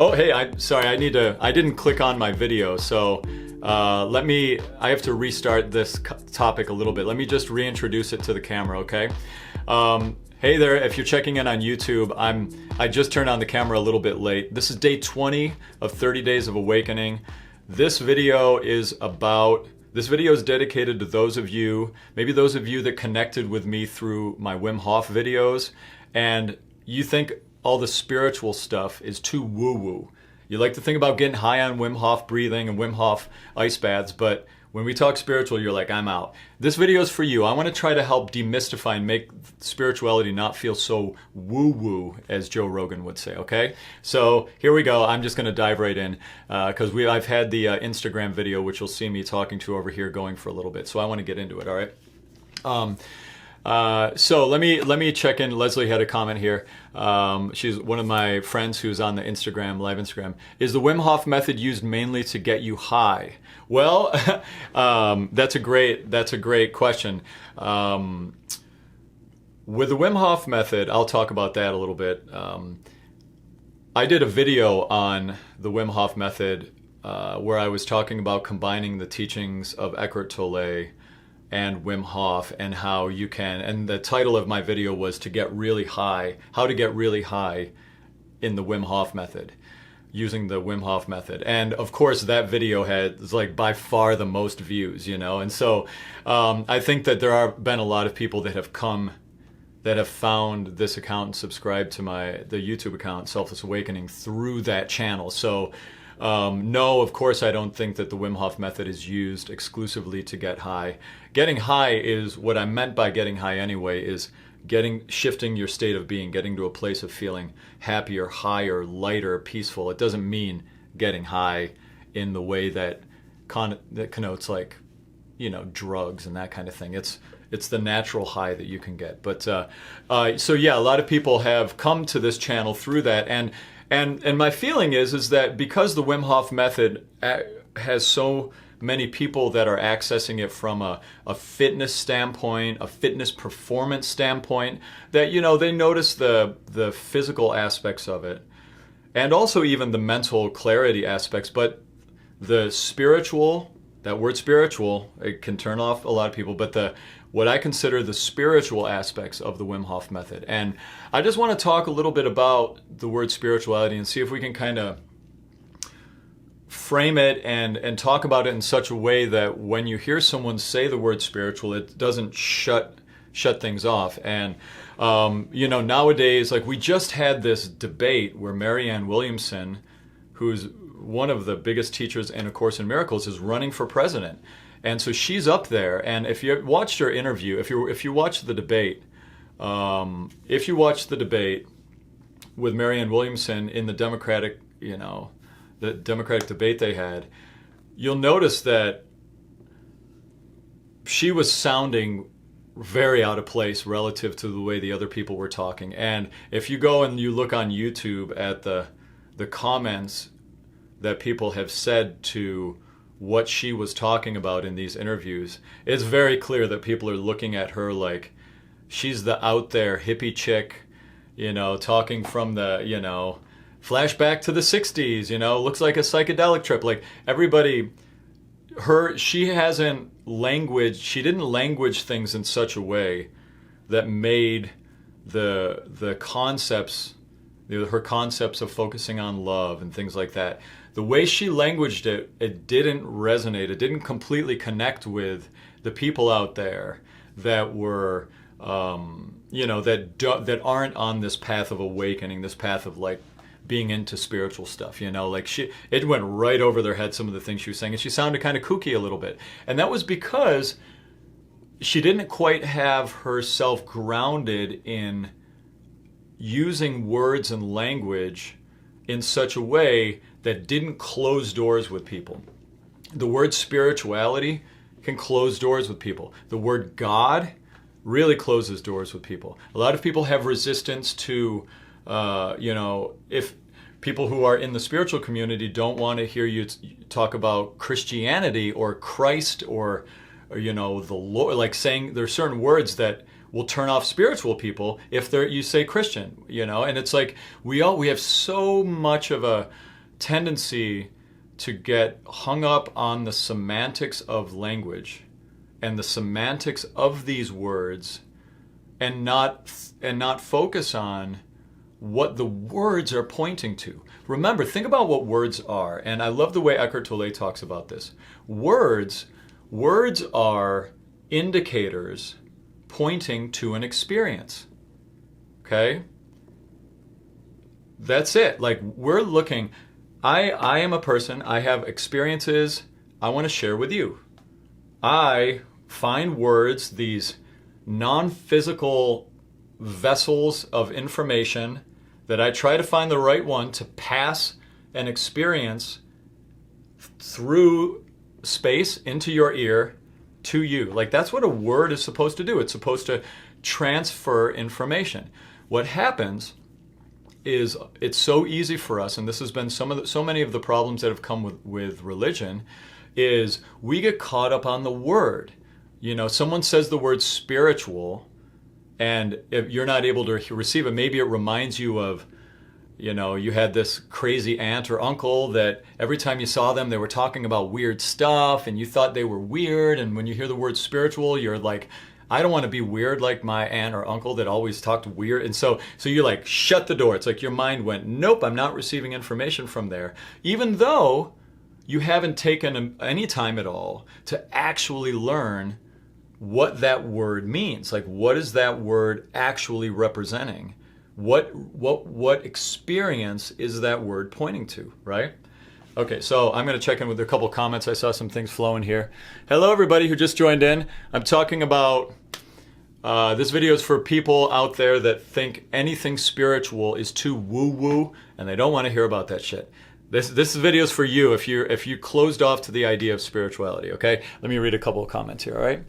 Oh, hey, sorry, I didn't click on my video, so I have to restart this topic a little bit. Let me just reintroduce it to the camera, okay? Hey there, if you're checking in on YouTube, I just turned on the camera a little bit late. This is day 20 of 30 Days of Awakening. This video is dedicated to those of you, maybe those of you that connected with me through my Wim Hof videos, and you think all the spiritual stuff is too woo-woo. You like to think about getting high on Wim Hof breathing and Wim Hof ice baths, but when we talk spiritual, you're like, I'm out. This video is for you. I want to try to help demystify and make spirituality not feel so woo-woo, as Joe Rogan would say, okay? So here we go. I'm just going to dive right in because I've had the Instagram video, which you'll see me talking to over here, going for a little bit. So I want to get into it, all right? So let me check in. Leslie had a comment here. She's one of my friends who's on the live Instagram. Is the Wim Hof method used mainly to get you high? Well, that's a great question. With the Wim Hof method, I'll talk about that a little bit. I did a video on the Wim Hof method where I was talking about combining the teachings of Eckhart Tolle and Wim Hof, and how you can, and the title of my video was to get really high, how to get really high in the Wim Hof method, using the Wim Hof method. And of course that video is like by far the most views, and so I think that there have been a lot of people that have found this account and subscribed to the YouTube account, Selfless Awakening, through that channel. So no, of course I don't think that the Wim Hof method is used exclusively to get high. Getting high is, what I meant by getting high anyway, is shifting your state of being, getting to a place of feeling happier, higher, lighter, peaceful. It doesn't mean getting high in the way that connotes like, drugs and that kind of thing. It's the natural high that you can get. But so yeah, a lot of people have come to this channel through that, and my feeling is that because the Wim Hof method has so many people that are accessing it from a fitness standpoint, a fitness performance standpoint, that they notice the physical aspects of it, and also even the mental clarity aspects. But the spiritual, that word spiritual, it can turn off a lot of people, but what I consider the spiritual aspects of the Wim Hof method. And I just want to talk a little bit about the word spirituality and see if we can kind of frame it and talk about it in such a way that when you hear someone say the word spiritual, it doesn't shut things off. And nowadays, like, we just had this debate where Marianne Williamson, who's one of the biggest teachers in A Course in Miracles, is running for president. And so she's up there, and if you watched her interview, if you watch the debate, with Marianne Williamson in the Democratic debate they had, you'll notice that she was sounding very out of place relative to the way the other people were talking. And if you go and you look on YouTube at the comments that people have said to what she was talking about in these interviews, it's very clear that people are looking at her like she's the out there hippie chick, talking from the, flashback to the 60s, looks like a psychedelic trip. Like everybody, she didn't language things in such a way that made the concepts, her concepts of focusing on love and things like that, the way she languaged it, it didn't resonate. It didn't completely connect with the people out there that were, that aren't on this path of awakening, this path of like being into spiritual stuff. It went right over their head, some of the things she was saying, and she sounded kind of kooky a little bit. And that was because she didn't quite have herself grounded in using words and language in such a way that didn't close doors with people. The word spirituality can close doors with people. The word God really closes doors with people. A lot of people have resistance to, if people who are in the spiritual community don't want to hear you talk about Christianity or Christ or the Lord, like saying there's certain words that will turn off spiritual people if you say Christian, and it's like we have so much of a tendency to get hung up on the semantics of language and the semantics of these words and not focus on what the words are pointing to. Remember, think about what words are. And I love the way Eckhart Tolle talks about this. Words are indicators pointing to an experience. Okay? That's it. Like, we're looking, I am a person, I have experiences I want to share with you. I find words, these non-physical vessels of information, that I try to find the right one to pass an experience through space into your ear to you. Like, that's what a word is supposed to do. It's supposed to transfer information. What happens is it's so easy for us, and this has been so many of the problems that have come with religion, is we get caught up on the word. Someone says the word spiritual, and if you're not able to receive it, maybe it reminds you of, you had this crazy aunt or uncle that every time you saw them, they were talking about weird stuff and you thought they were weird. And when you hear the word spiritual, you're like, I don't want to be weird like my aunt or uncle that always talked weird. And so you like shut the door. It's like your mind went, nope, I'm not receiving information from there. Even though you haven't taken any time at all to actually learn what that word means. Like, what is that word actually representing? What experience is that word pointing to, right? Okay, so I'm going to check in with a couple comments. I saw some things flowing here. Hello, everybody who just joined in. I'm talking about, this video is for people out there that think anything spiritual is too woo-woo, and they don't want to hear about that shit. This video is for you if you closed off to the idea of spirituality, okay? Let me read a couple of comments here, all right?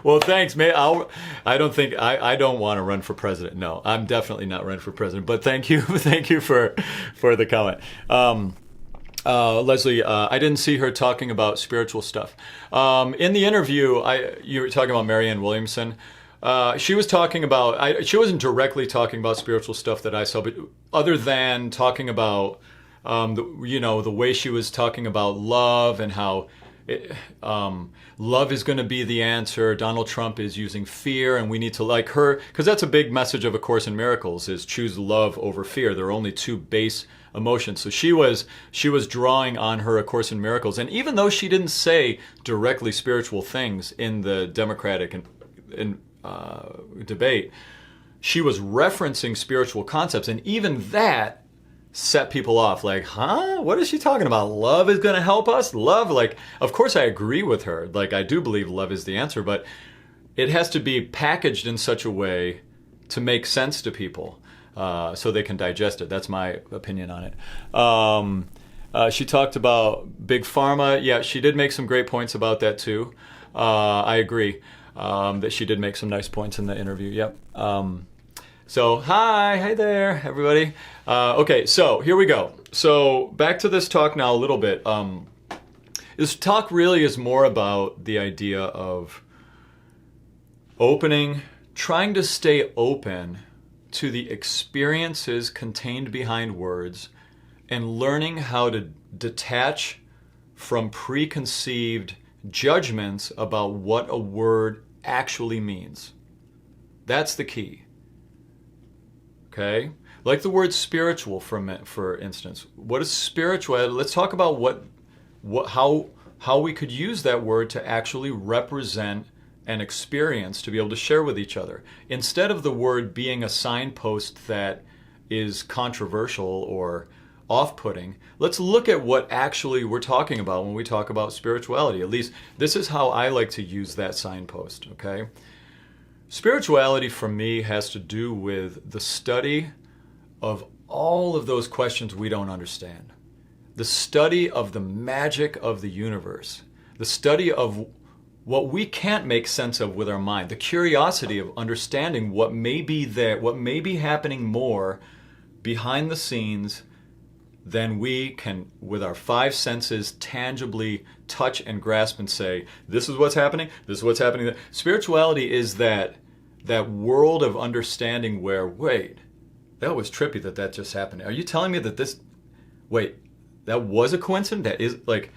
Well, thanks, mate. I don't want to run for president. No, I'm definitely not running for president. But thank you for the comment. Leslie, I didn't see her talking about spiritual stuff. In the interview, you were talking about Marianne Williamson. She was talking about. She wasn't directly talking about spiritual stuff that I saw, but other than talking about. The way she was talking about love and how love is going to be the answer. Donald Trump is using fear, and we need to like her, because that's a big message of A Course in Miracles, is choose love over fear. There are only two base emotions. So she was drawing on her A Course in Miracles, and even though she didn't say directly spiritual things in the Democratic debate, she was referencing spiritual concepts, and even that set people off. Like, huh? What is she talking about? Love is going to help us? Love? Like, of course I agree with her. Like, I do believe love is the answer, but it has to be packaged in such a way to make sense to people so they can digest it. That's my opinion on it. She talked about Big Pharma. Yeah, she did make some great points about that too. I agree that she did make some nice points in the interview. Yep. So, hi there, everybody. Okay, so here we go. So back to this talk now a little bit. This talk really is more about the idea of trying to stay open to the experiences contained behind words and learning how to detach from preconceived judgments about what a word actually means. That's the key. Okay? Like the word spiritual, for instance. What is spiritual? Let's talk about how we could use that word to actually represent an experience to be able to share with each other. Instead of the word being a signpost that is controversial or off-putting, let's look at what actually we're talking about when we talk about spirituality. At least this is how I like to use that signpost, okay? Spirituality for me has to do with the study of all of those questions we don't understand. The study of the magic of the universe. The study of what we can't make sense of with our mind. The curiosity of understanding what may be there, what may be happening more behind the scenes then we can, with our five senses, tangibly touch and grasp and say, this is what's happening, this is what's happening. Spirituality is that world of understanding where, wait, that was trippy that just happened. Are you telling me that that was a coincidence? That is like,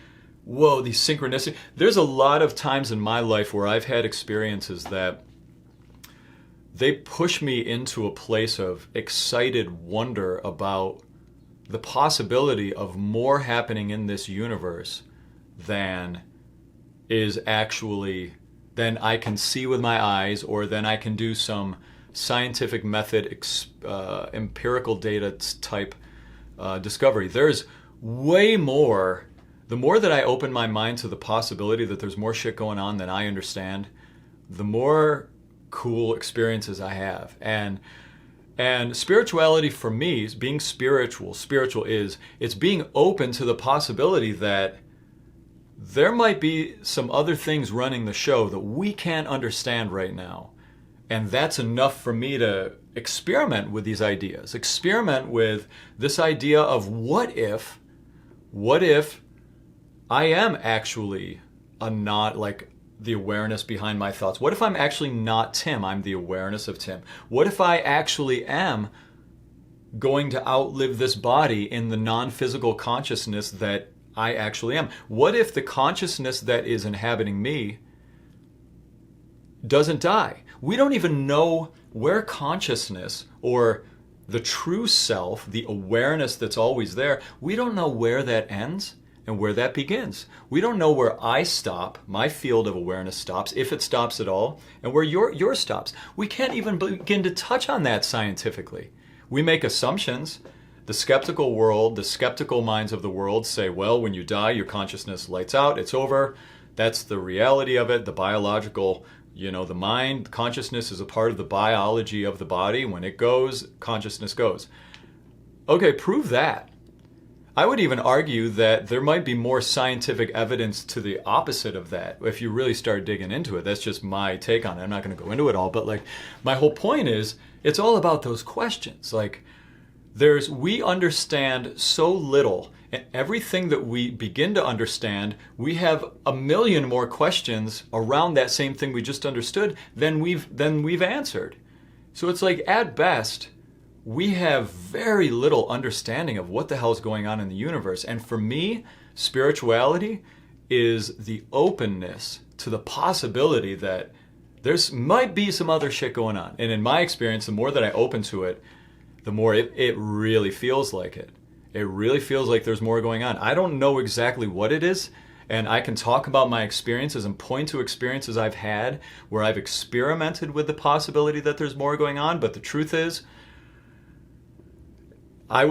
whoa, these synchronicities. There's a lot of times in my life where I've had experiences that they push me into a place of excited wonder about the possibility of more happening in this universe than I can see with my eyes, or than I can do some scientific method, empirical data type discovery. There's way more. The more that I open my mind to the possibility that there's more shit going on than I understand, the more cool experiences I have. And spirituality for me is being spiritual. Spiritual is, it's being open to the possibility that there might be some other things running the show that we can't understand right now. And that's enough for me to experiment with these ideas. Experiment with this idea of what if I am actually not like the awareness behind my thoughts? What if I'm actually not Tim? I'm the awareness of Tim. What if I actually am going to outlive this body in the non-physical consciousness that I actually am? What if the consciousness that is inhabiting me doesn't die? We don't even know where consciousness, or the true self, the awareness that's always there, we don't know where that ends and where that begins. We don't know where I stop, my field of awareness stops, if it stops at all, and where yours stops. We can't even begin to touch on that scientifically. We make assumptions. The skeptical world, the skeptical minds of the world say, well, when you die, your consciousness lights out, it's over. That's the reality of it. The biological, the mind, consciousness is a part of the biology of the body. When it goes, consciousness goes. Okay, prove that. I would even argue that there might be more scientific evidence to the opposite of that if you really start digging into it. That's just my take on it. I'm not going to go into it all, but my whole point is, it's all about those questions. We understand so little, and everything that we begin to understand, we have a million more questions around that same thing we just understood than we've answered. So it's like, at best, we have very little understanding of what the hell is going on in the universe. And for me, spirituality is the openness to the possibility that there's might be some other shit going on. And in my experience, the more that I open to it, the more it really feels like it. It really feels like there's more going on. I don't know exactly what it is, and I can talk about my experiences and point to experiences I've had where I've experimented with the possibility that there's more going on, but the truth is, I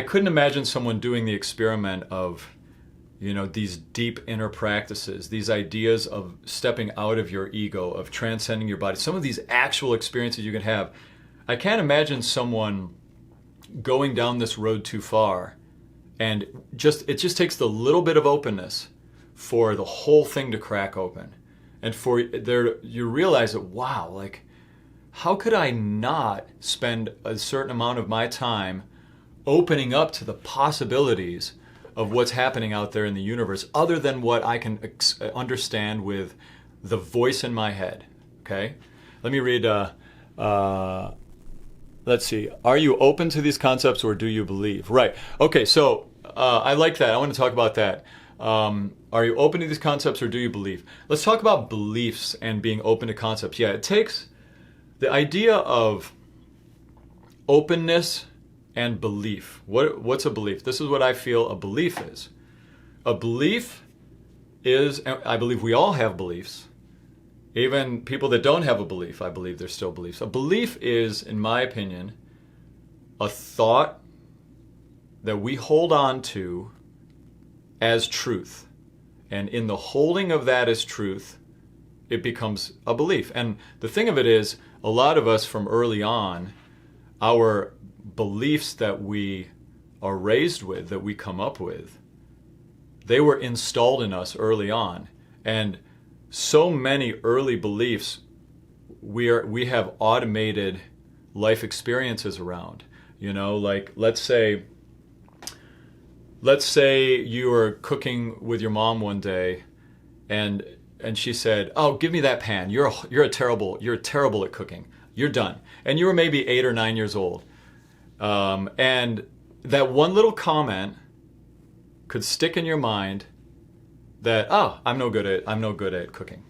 couldn't imagine someone doing the experiment of, these deep inner practices, these ideas of stepping out of your ego, of transcending your body, some of these actual experiences you can have. I can't imagine someone going down this road too far, and it just takes the little bit of openness for the whole thing to crack open, and you realize that, wow, how could I not spend a certain amount of my time opening up to the possibilities of what's happening out there in the universe, other than what I can understand with the voice in my head? Okay, let me read. Let's see. Are you open to these concepts, or do you believe? Right. Okay. So I like that. I want to talk about that. Are you open to these concepts, or do you believe? Let's talk about beliefs and being open to concepts. Yeah, it takes the idea of openness and belief. What's a belief? This is what I feel a belief is. A belief is, I believe we all have beliefs. Even people that don't have a belief, I believe they're still beliefs. A belief is, in my opinion, a thought that we hold on to as truth. And in the holding of that as truth, it becomes a belief. And the thing of it is, a lot of us from early on, our beliefs that we are raised with, that we come up with, they were installed in us early on. And so many early beliefs we have automated life experiences around. Like let's say you were cooking with your mom one day, and she said, "Oh, give me that pan. You're terrible at cooking. You're done." And you were maybe 8 or 9 years old, and that one little comment could stick in your mind that, "Oh, I'm no good at cooking."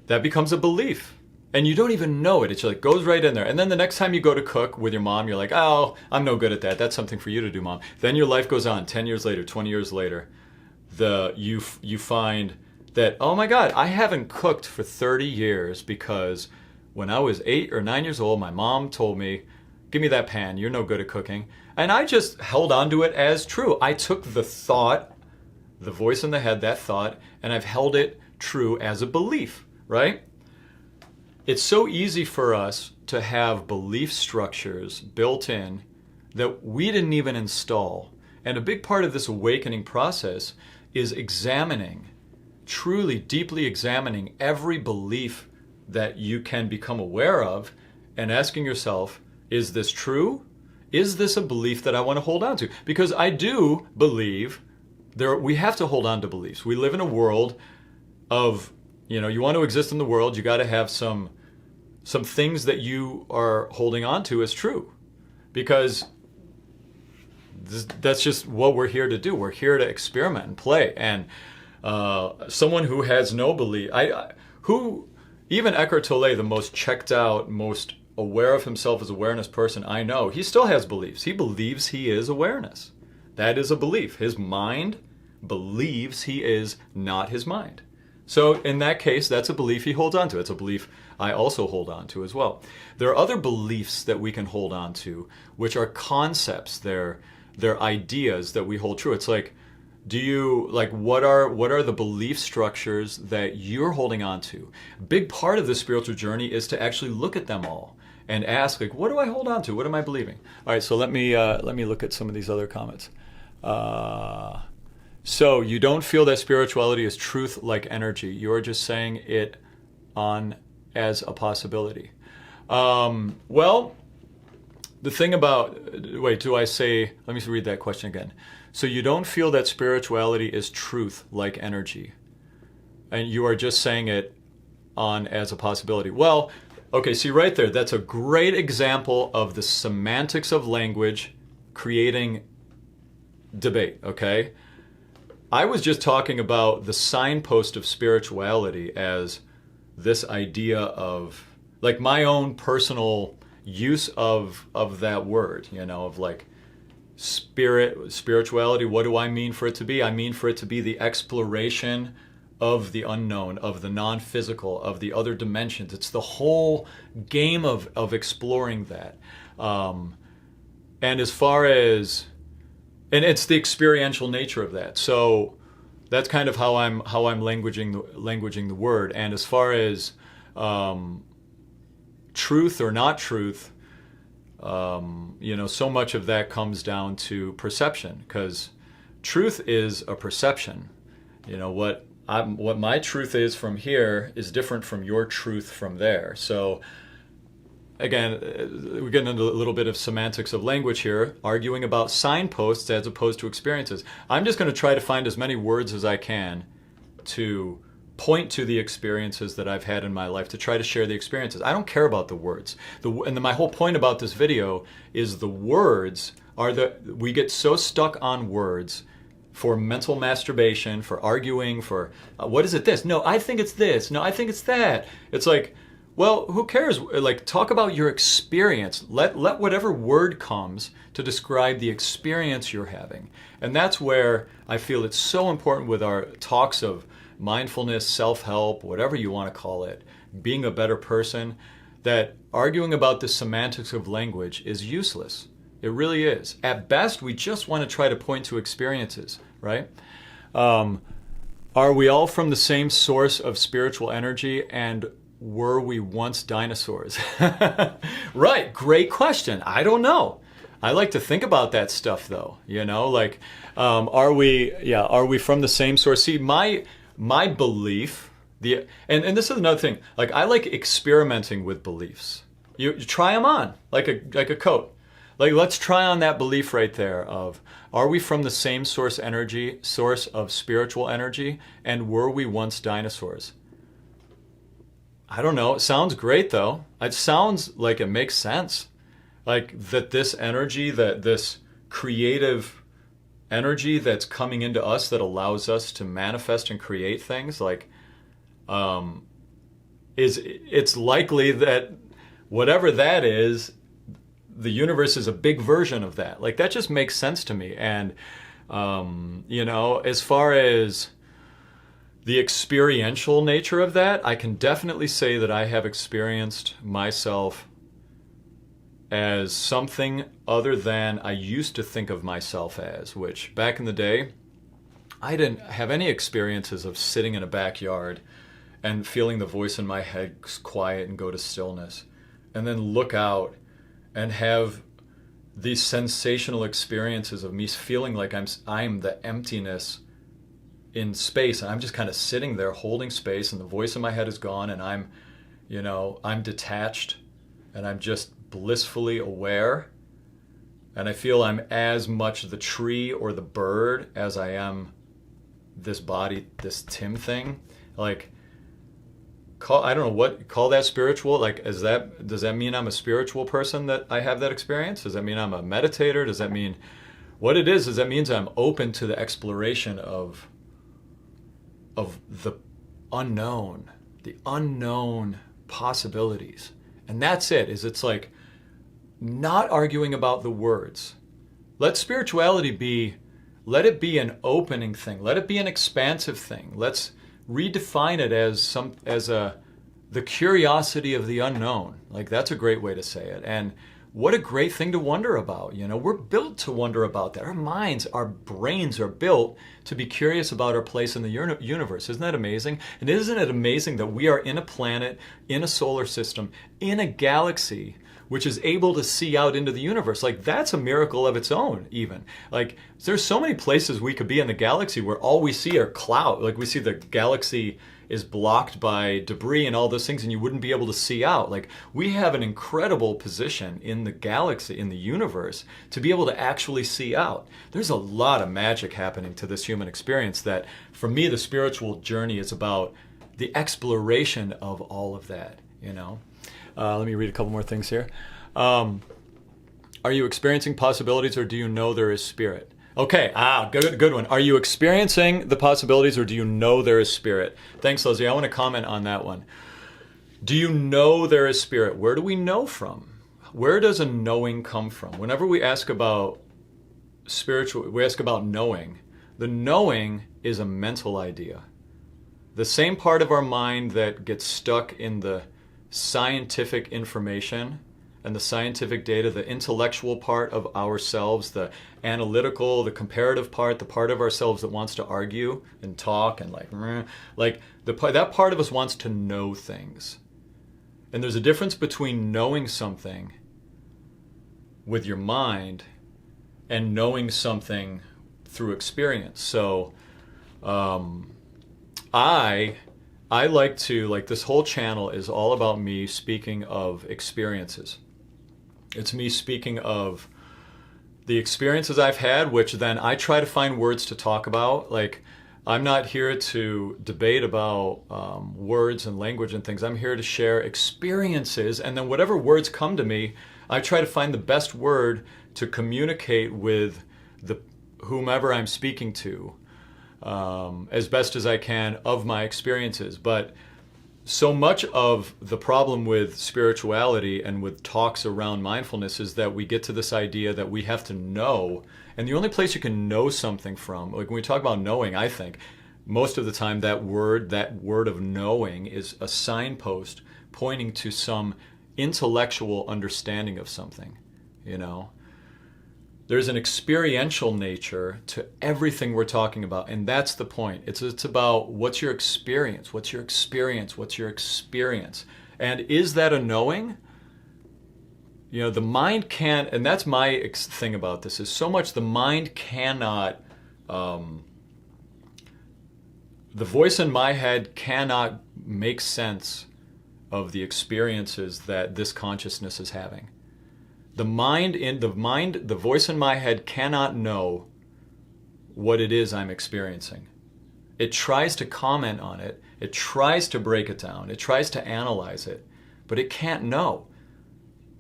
That becomes a belief. And you don't even know it. It just like goes right in there. And then the next time you go to cook with your mom, you're like, "Oh, I'm no good at that. That's something for you to do, Mom." Then your life goes on. 10 years later, 20 years later, you find that, "Oh my God, I haven't cooked for 30 years because when I was 8 or 9 years old, my mom told me, 'Give me that pan. You're no good at cooking.' And I just held on to it as true. I took the thought, the voice in the head, that thought, and I've held it true as a belief, right? It's so easy for us to have belief structures built in that we didn't even install. And a big part of this awakening process is examining, truly deeply examining every belief that you can become aware of and asking yourself, is this true? Is this a belief that I want to hold on to? Because I do believe we have to hold on to beliefs. We live in a world of, you want to exist in the world, you got to have some things that you are holding on to as true, because that's just what we're here to do. We're here to experiment and play. And someone who has no belief, even Eckhart Tolle, the most checked out, most aware of himself as awareness person I know, he still has beliefs. He believes he is awareness. That is a belief. His mind believes he is not his mind. So in that case, that's a belief he holds on to. It's a belief I also hold on to as well. There are other beliefs that we can hold on to, which are concepts. They're ideas that we hold true. It's like, what are the belief structures that you're holding on to? A big part of the spiritual journey is to actually look at them all and ask, like, what do I hold on to? What am I believing? All right, so let me look at some of these other comments. So you don't feel that spirituality is truth like energy. You're just saying it on as a possibility. Well, the thing about, let me read that question again. So you don't feel that spirituality is truth like energy, and you are just saying it on as a possibility. Well, okay, see right there, that's a great example of the semantics of language creating debate, okay? I was just talking about the signpost of spirituality as this idea of, like, my own personal use of that word, of like spirituality. What do I mean for it to be? I mean for it to be the exploration of the unknown, of the non-physical, of the other dimensions. It's the whole game of exploring that. And as far as, and it's the experiential nature of that. So that's kind of how I'm languaging the word. And as far as truth or not truth, so much of that comes down to perception, because truth is a perception. What my truth is from here is different from your truth from there. So again, we're getting into a little bit of semantics of language here, arguing about signposts as opposed to experiences. I'm just going to try to find as many words as I can to point to the experiences that I've had in my life, to try to share the experiences. I don't care about the words. My whole point about this video is the words we get so stuck on words for mental masturbation, for arguing, for what is it this? No, I think it's this. No, I think it's that. It's like, well, who cares? Like, talk about your experience. Let whatever word comes to describe the experience you're having. And that's where I feel it's so important with our talks of mindfulness, self-help, whatever you want to call it, being a better person, that arguing about the semantics of language is useless. It really is. At best, we just want to try to point to experiences, right? Are we all from the same source of spiritual energy, and were we once dinosaurs? Right, great question. I don't know. I like to think about that stuff, though. Are we from the same source? See, my belief, and this is another thing. Like, I like experimenting with beliefs. You try them on like a coat. Like, let's try on that belief right there of, are we from the same source of spiritual energy, and were we once dinosaurs? I don't know. It sounds great, though. It sounds like it makes sense. Like, that this energy, that this creative energy that's coming into us that allows us to manifest and create things, like, it's likely that whatever that is, the universe is a big version of that. Like, that just makes sense to me. And, as far as the experiential nature of that, I can definitely say that I have experienced myself as something other than I used to think of myself as, which back in the day, I didn't have any experiences of sitting in a backyard and feeling the voice in my head quiet and go to stillness, and then look out and have these sensational experiences of me feeling like I'm the emptiness in space, and I'm just kind of sitting there holding space, and the voice in my head is gone, and I'm detached, and I'm just blissfully aware, and I feel I'm as much the tree or the bird as I am this body, this Tim thing. Like, I don't know what call that spiritual. Like, does that mean I'm a spiritual person that I have that experience? Does that mean I'm a meditator? Does that mean what it is that means I'm open to the exploration of the unknown possibilities. And that's it. It's like not arguing about the words. Let spirituality let it be an opening thing. Let it be an expansive thing. Let's redefine it as the curiosity of the unknown. Like, that's a great way to say it. And what a great thing to wonder about. We're built to wonder about that. Our minds, our brains are built to be curious about our place in the universe. Isn't that amazing? And isn't it amazing that we are in a planet, in a solar system, in a galaxy, which is able to see out into the universe? Like, that's a miracle of its own, even. Like, there's so many places we could be in the galaxy where all we see are cloud. Like, we see the galaxy is blocked by debris and all those things, and you wouldn't be able to see out. Like, we have an incredible position in the galaxy, in the universe, to be able to actually see out. There's a lot of magic happening to this human experience that, for me, the spiritual journey is about the exploration of all of that, Let me read a couple more things here. Are you experiencing possibilities, or do you know there is spirit? Okay, good one. Are you experiencing the possibilities, or do you know there is spirit? Thanks, Leslie. I want to comment on that one. Do you know there is spirit? Where do we know from? Where does a knowing come from? Whenever we ask about spiritual, we ask about knowing. The knowing is a mental idea. The same part of our mind that gets stuck in the scientific information and the scientific data, the intellectual part of ourselves, the analytical, the comparative part, the part of ourselves that wants to argue and talk and that part of us wants to know things. And there's a difference between knowing something with your mind and knowing something through experience. So I like to, this whole channel is all about me speaking of experiences. It's me speaking of the experiences I've had, which then I try to find words to talk about. Like, I'm not here to debate about words and language and things. I'm here to share experiences, and then whatever words come to me, I try to find the best word to communicate with whomever I'm speaking to as best as I can of my experiences. But so much of the problem with spirituality and with talks around mindfulness is that we get to this idea that we have to know. And the only place you can know something from, like when we talk about knowing, I think most of the time that word of knowing is a signpost pointing to some intellectual understanding of something, There's an experiential nature to everything we're talking about, and that's the point. It's about what's your experience? What's your experience? What's your experience? And is that a knowing? The mind can't, and that's my thing about this, is so much the mind cannot, the voice in my head cannot make sense of the experiences that this consciousness is having. The voice in my head cannot know what it is I'm experiencing. It tries to comment on it. It tries to break it down. It tries to analyze it, but it can't know.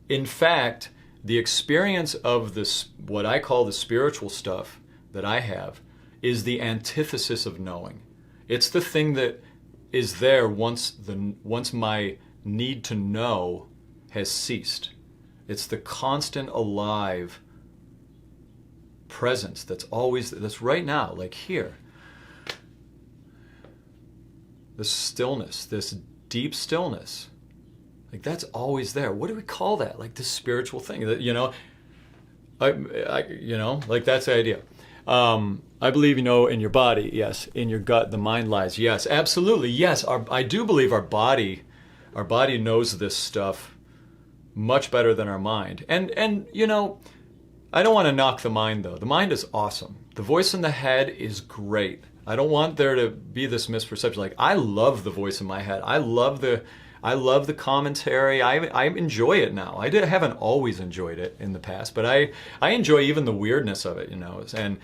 In fact, the experience of this, what I call the spiritual stuff that I have, is the antithesis of knowing. It's the thing that is there once my need to know has ceased. It's the constant alive presence that's right now, like here. This stillness, this deep stillness, like that's always there. What do we call that? Like this spiritual thing, that like that's the idea. I believe, in your body, yes. In your gut, the mind lies, yes. Absolutely, yes. I do believe our body knows this stuff much better than our mind. And I don't want to knock the mind, though. The mind is awesome. The voice in the head is great. I don't want there to be this misperception. Like, I love the voice in my head. I love the commentary. I enjoy it now. I haven't always enjoyed it in the past, but I enjoy even the weirdness of it, And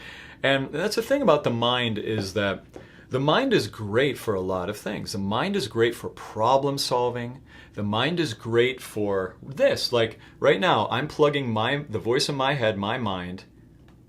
that's the thing about the mind, is that the mind is great for a lot of things. The mind is great for problem solving. The mind is great for this. Like right now, I'm plugging the voice in my head, my mind,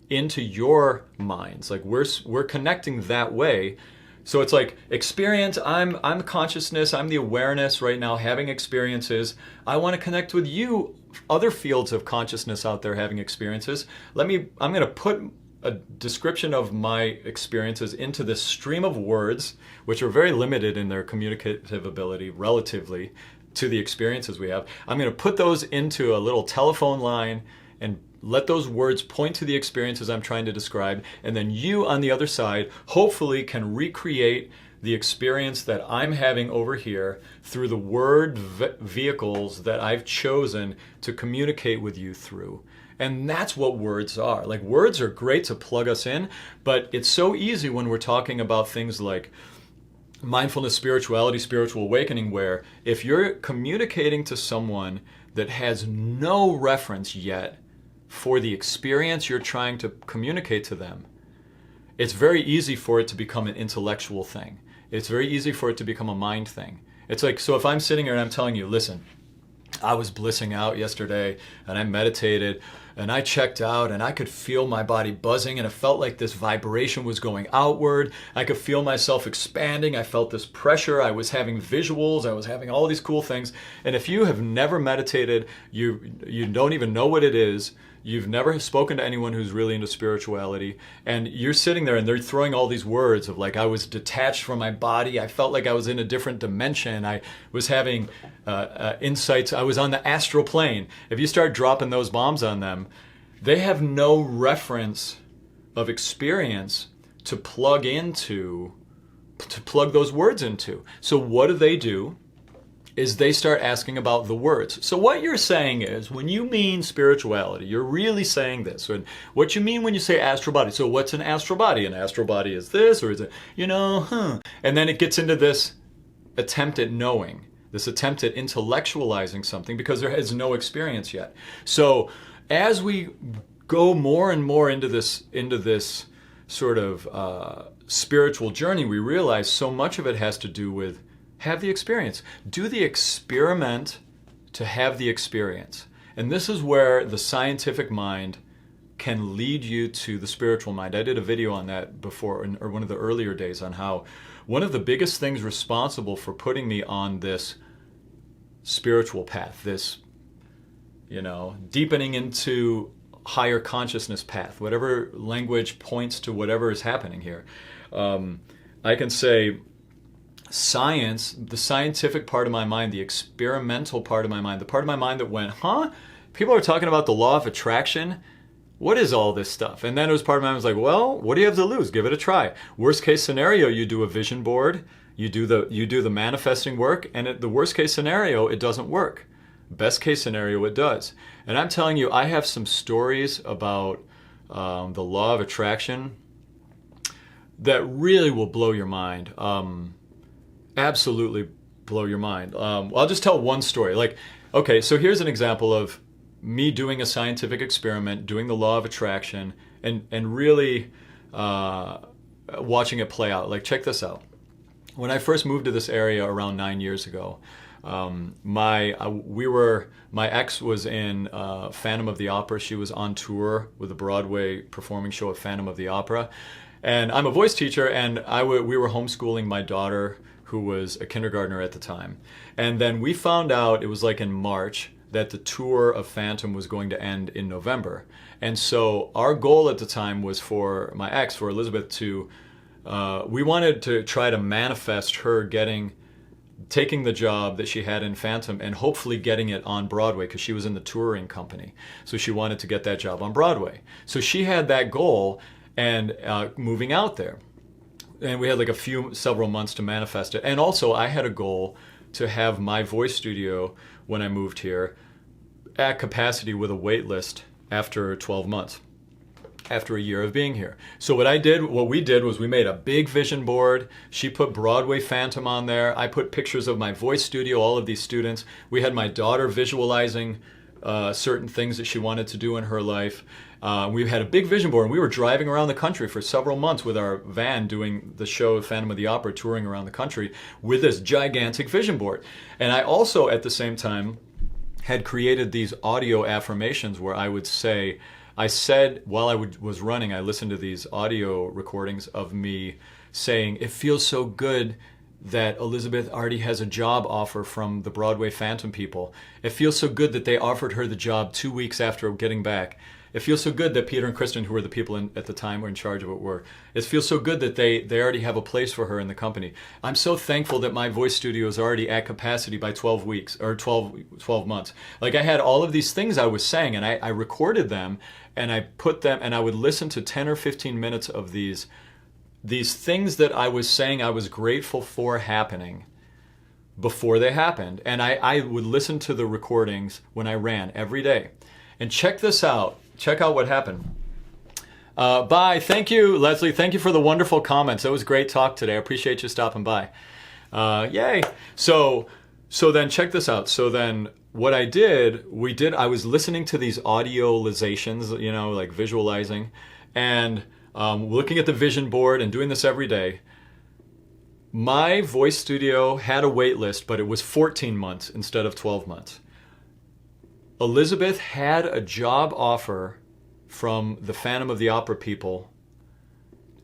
into your minds. Like we're connecting that way. So it's like experience. I'm consciousness. I'm the awareness right now, having experiences. I want to connect with you, other fields of consciousness out there having experiences. I'm going to put a description of my experiences into this stream of words, which are very limited in their communicative ability relatively to the experiences we have. I'm going to put those into a little telephone line and let those words point to the experiences I'm trying to describe, and then you on the other side hopefully can recreate the experience that I'm having over here through the word vehicles that I've chosen to communicate with you through. And that's what words are. Like, words are great to plug us in, but it's so easy when we're talking about things like mindfulness, spirituality, spiritual awakening, where if you're communicating to someone that has no reference yet for the experience you're trying to communicate to them, it's very easy for it to become an intellectual thing. It's very easy for it to become a mind thing. It's like, so if I'm sitting here and I'm telling you, listen, I was blissing out yesterday and I meditated and I checked out and I could feel my body buzzing and it felt like this vibration was going outward. I could feel myself expanding. I felt this pressure. I was having visuals. I was having all these cool things. And if you have never meditated, you don't even know what it is. You've never spoken to anyone who's really into spirituality, and you're sitting there and they're throwing all these words of like, I was detached from my body. I felt like I was in a different dimension. I was having insights. I was on the astral plane. If you start dropping those bombs on them, they have no reference of experience to plug those words into. So what do? Is they start asking about the words. So what you're saying is, when you mean spirituality, you're really saying this. And what you mean when you say astral body. So what's an astral body? An astral body is this, or is it, And then it gets into this attempt at knowing, this attempt at intellectualizing something because there is no experience yet. So as we go more and more into this sort of spiritual journey, we realize so much of it has to do with have the experience. Do the experiment to have the experience. And this is where the scientific mind can lead you to the spiritual mind. I did a video on that before, or one of the earlier days, on how one of the biggest things responsible for putting me on this spiritual path, this, deepening into higher consciousness path, whatever language points to whatever is happening here. I can say, science, the scientific part of my mind, the experimental part of my mind, the part of my mind that went, people are talking about the law of attraction. What is all this stuff? And then it was part of my mind was like, well, what do you have to lose? Give it a try. Worst case scenario, you do a vision board, you do the manifesting work, and the worst case scenario, it doesn't work. Best case scenario, it does. And I'm telling you, I have some stories about the law of attraction that really will blow your mind. Absolutely blow your mind. I'll just tell one story. So here's an example of me doing a scientific experiment, doing the law of attraction, and really watching it play out. Like, check this out. When I first moved to this area around 9 years ago, my ex was in Phantom of the Opera. She was on tour with the Broadway performing show of Phantom of the Opera. And I'm a voice teacher, and we were homeschooling my daughter, who was a kindergartner at the time. And then we found out, it was like in March, that the tour of Phantom was going to end in November. And so our goal at the time was for my ex, for Elizabeth, to we wanted to try to manifest her taking the job that she had in Phantom and hopefully getting it on Broadway, because she was in the touring company. So she wanted to get that job on Broadway. So she had that goal and moving out there. And we had like several months to manifest it. And also I had a goal to have my voice studio, when I moved here, at capacity with a wait list after 12 months. After a year of being here. So what we did was we made a big vision board. She put Broadway Phantom on there. I put pictures of my voice studio, all of these students. We had my daughter visualizing certain things that she wanted to do in her life. We had a big vision board, and we were driving around the country for several months with our van doing the show Phantom of the Opera, touring around the country with this gigantic vision board. And I also, at the same time, had created these audio affirmations where I said while I was running, I listened to these audio recordings of me saying, "It feels so good that Elizabeth already has a job offer from the Broadway Phantom people. It feels so good that they offered her the job 2 weeks after getting back. It feels so good that Peter and Kristen, who were the people at the time were in charge of it, it feels so good that they already have a place for her in the company. I'm so thankful that my voice studio is already at capacity by 12 weeks or 12 months. Like, I had all of these things I was saying, and I recorded them, and I put them, and I would listen to 10 or 15 minutes of these things that I was saying I was grateful for happening before they happened. And I would listen to the recordings when I ran every day. And check this out. Check out what happened. Bye. Thank you, Leslie. Thank you for the wonderful comments. It was great talk today. I appreciate you stopping by. Yay. So then check this out. So then what I was listening to these audiolizations, like visualizing, and looking at the vision board and doing this every day. My voice studio had a wait list, but it was 14 months instead of 12 months. Elizabeth had a job offer from the Phantom of the Opera people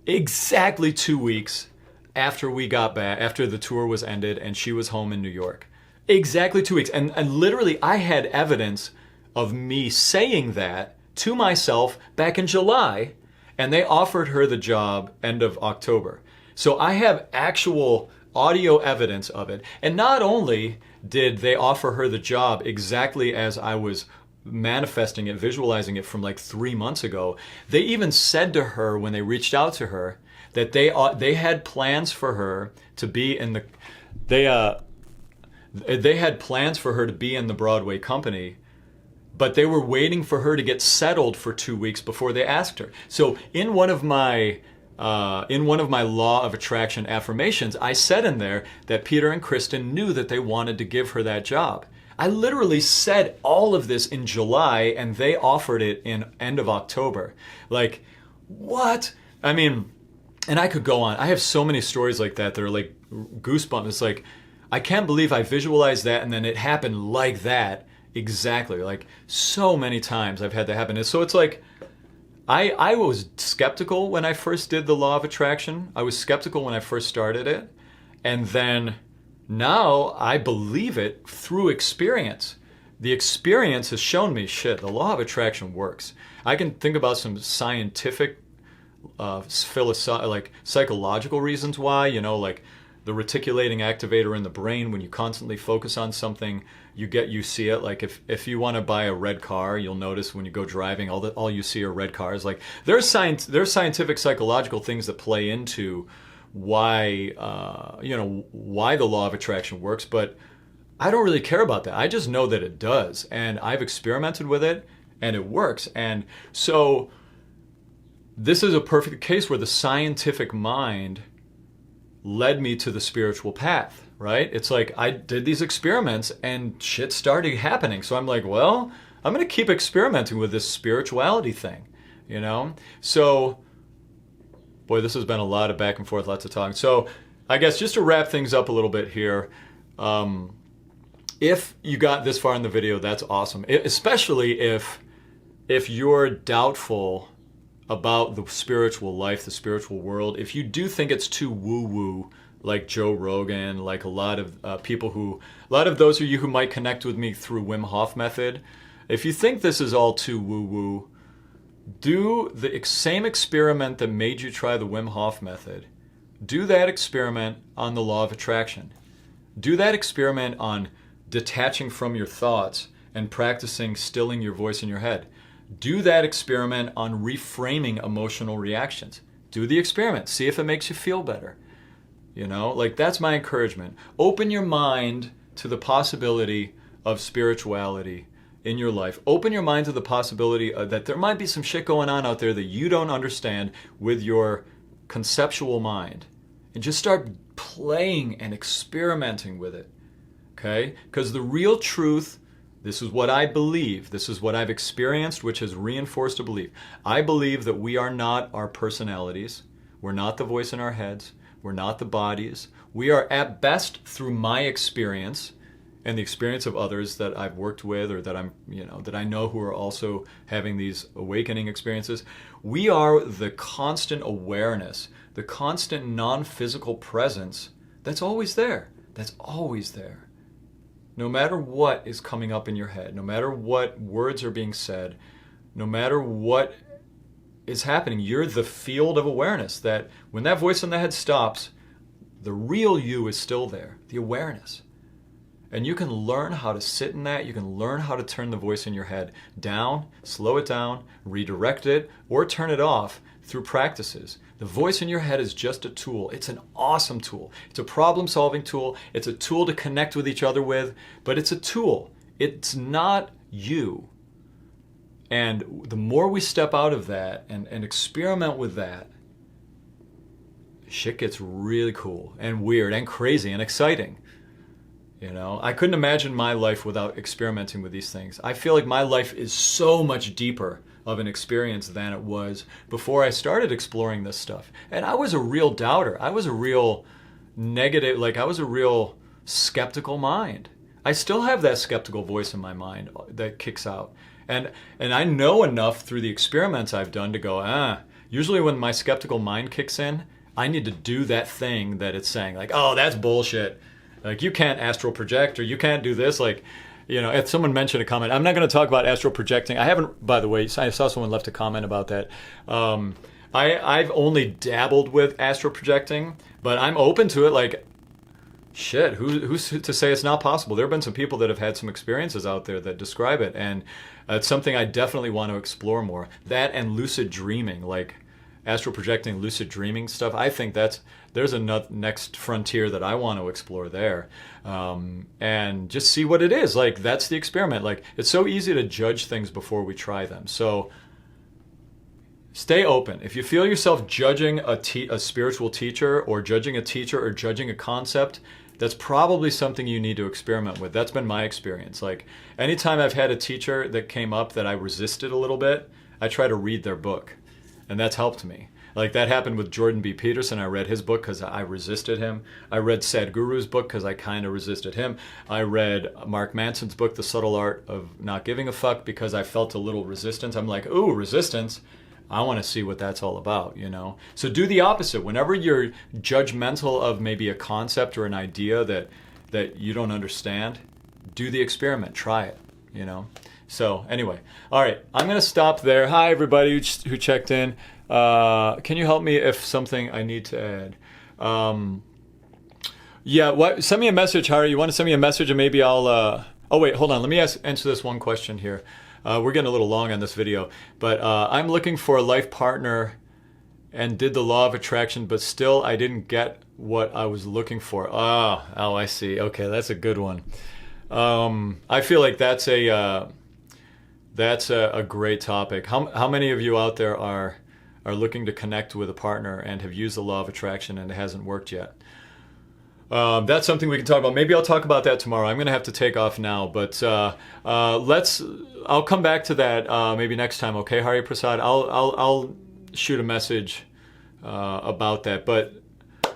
exactly 2 weeks after we got back, after the tour was ended and she was home in New York. Exactly 2 weeks. And literally, I had evidence of me saying that to myself back in July, and they offered her the job end of October. So I have actual audio evidence of it. And not only did they offer her the job exactly as I was manifesting it, visualizing it from like 3 months ago, they even said to her when they reached out to her that they had plans for her to be in the they had plans for her to be in the Broadway company, but they were waiting for her to get settled for 2 weeks before they asked her. So in one of my law of attraction affirmations, I said in there that Peter and Kristen knew that they wanted to give her that job. I literally said all of this in July, and they offered it in end of October. Like, what? I mean, and I could go on. I have so many stories like that are like goosebumps. It's like, I can't believe I visualized that and then it happened like that. Exactly. Like, so many times I've had that happen. And so it's like, I was skeptical when I first did the law of attraction. I was skeptical when I first started it. And then now I believe it through experience. The experience has shown me, shit, the law of attraction works. I can think about some scientific, like psychological reasons why, like the reticulating activator in the brain, when you constantly focus on something, you see it. Like if you want to buy a red car, you'll notice when you go driving, all you see are red cars. Like there's scientific psychological things that play into why why the law of attraction works, but I don't really care about that. I just know that it does, and I've experimented with it and it works. And so this is a perfect case where the scientific mind led me to the spiritual path, right? It's like I did these experiments and shit started happening. So I'm like, well, I'm going to keep experimenting with this spirituality thing, you know? So, boy, this has been a lot of back and forth, lots of talking. So I guess just to wrap things up a little bit here, if you got this far in the video, that's awesome. Especially if you're doubtful about the spiritual life, the spiritual world, if you do think it's too woo-woo, like Joe Rogan, like a lot of those of you who might connect with me through Wim Hof Method, if you think this is all too woo-woo, do the same experiment that made you try the Wim Hof Method. Do that experiment on the law of attraction. Do that experiment on detaching from your thoughts and practicing stilling your voice in your head. Do that experiment on reframing emotional reactions. Do the experiment. See if it makes you feel better. You know, like that's my encouragement. Open your mind to the possibility of spirituality in your life. Open your mind to the possibility that there might be some shit going on out there that you don't understand with your conceptual mind. And just start playing and experimenting with it. Okay? Because the real truth, this is what I believe, this is what I've experienced, which has reinforced a belief. I believe that we are not our personalities. We're not the voice in our heads. We're not the bodies. We are at best, through my experience and the experience of others that I've worked with or that that I know who are also having these awakening experiences. We are the constant awareness, the constant non-physical presence that's always there. That's always there. No matter what is coming up in your head, no matter what words are being said, no matter what is happening, you're the field of awareness that when that voice in the head stops, the real you is still there, the awareness. And you can learn how to sit in that. You can learn how to turn the voice in your head down, slow it down, redirect it, or turn it off through practices. The voice in your head is just a tool. It's an awesome tool. It's a problem-solving tool. It's a tool to connect with each other with, but it's a tool. It's not you. And the more we step out of that and experiment with that, shit gets really cool and weird and crazy and exciting. You know, I couldn't imagine my life without experimenting with these things. I feel like my life is so much deeper of an experience than it was before I started exploring this stuff. And I was a real doubter. I was a real negative, I was a real skeptical mind. I still have that skeptical voice in my mind that kicks out. And I know enough through the experiments I've done to go, usually when my skeptical mind kicks in, I need to do that thing that it's saying, like, oh, that's bullshit. Like, you can't astral project, or you can't do this. Like, you know, if someone mentioned a comment, I'm not going to talk about astral projecting. I haven't, by the way, I saw someone left a comment about that. I've only dabbled with astral projecting, but I'm open to it. Like, shit, who's to say it's not possible? There have been some people that have had some experiences out there that describe it, and it's something I definitely want to explore more. That and lucid dreaming, like astral projecting, lucid dreaming stuff. I think there's a next frontier that I want to explore there, and just see what it is. Like, that's the experiment. Like, it's so easy to judge things before we try them. So stay open. If you feel yourself judging a spiritual teacher, or judging a teacher, or judging a concept, that's probably something you need to experiment with. That's been my experience. Like, anytime I've had a teacher that came up that I resisted a little bit, I try to read their book. And that's helped me. Like, that happened with Jordan B. Peterson. I read his book because I resisted him. I read Sadhguru's book because I kind of resisted him. I read Mark Manson's book, The Subtle Art of Not Giving a Fuck, because I felt a little resistance. I'm like, ooh, resistance. I want to see what that's all about, you know? So do the opposite. Whenever you're judgmental of maybe a concept or an idea that you don't understand, do the experiment. Try it, you know? So anyway, all right, I'm going to stop there. Hi, everybody who checked in. Can you help me if something I need to add? Send me a message, Harry. You want to send me a message, and maybe I'll... oh, wait, hold on. Let me answer this one question here. We're getting a little long on this video, but I'm looking for a life partner and did the law of attraction, but still I didn't get what I was looking for. Oh, I see. Okay, that's a good one. I feel like that's a great topic. How many of you out there are looking to connect with a partner and have used the law of attraction and it hasn't worked yet? That's something we can talk about. Maybe I'll talk about that tomorrow. I'm going to have to take off now, but I'll come back to that maybe next time. Okay, Hari Prasad. I'll shoot a message about that. But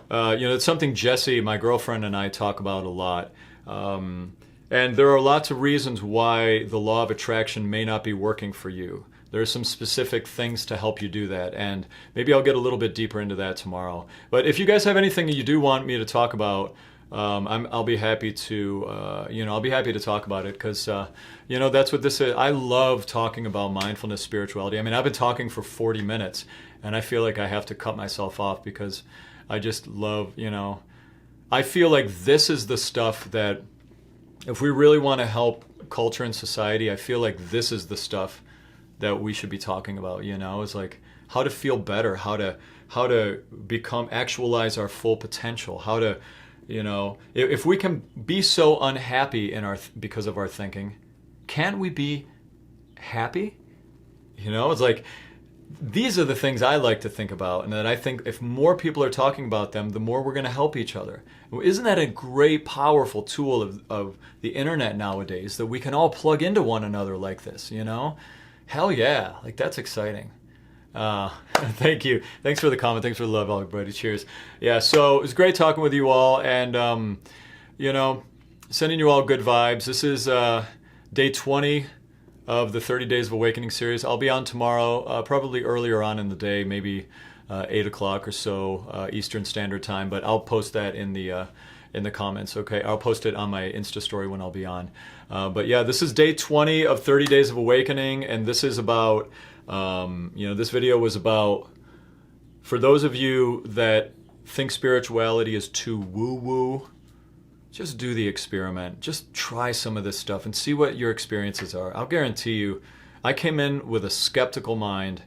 it's something Jessie, my girlfriend, and I talk about a lot. And there are lots of reasons why the law of attraction may not be working for you. There are some specific things to help you do that, and maybe I'll get a little bit deeper into that tomorrow. But if you guys have anything that you do want me to talk about, I'll be happy to, I'll be happy to talk about it, because, that's what this is. I love talking about mindfulness, spirituality. I mean, I've been talking for 40 minutes, and I feel like I have to cut myself off because I just love, I feel like this is the stuff that, if we really want to help culture and society, I feel like this is the stuff that we should be talking about, is like how to feel better, how to actualize our full potential, how to, if we can be so unhappy because of our thinking, can't we be happy? It's like, these are the things I like to think about, and that I think if more people are talking about them, the more we're going to help each other. Isn't that a great, powerful tool of the internet nowadays, that we can all plug into one another like this, Hell yeah, like that's exciting. Thank you. Thanks for the comment. Thanks for the love, everybody. Cheers. Yeah, so it was great talking with you all, and, sending you all good vibes. This is day 20 of the 30 Days of Awakening series. I'll be on tomorrow, probably earlier on in the day, maybe 8 o'clock or so Eastern Standard Time, but I'll post that in the comments, okay? I'll post it on my Insta story when I'll be on. But yeah, this is day 20 of 30 Days of Awakening, and this is about, this video was about, for those of you that think spirituality is too woo-woo, just do the experiment. Just try some of this stuff and see what your experiences are. I'll guarantee you, I came in with a skeptical mind,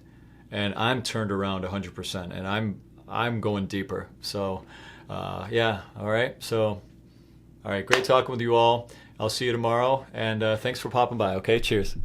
and I'm turned around 100%, and I'm going deeper. So, yeah, all right. So, all right, great talking with you all. I'll see you tomorrow, and thanks for popping by, okay? Cheers.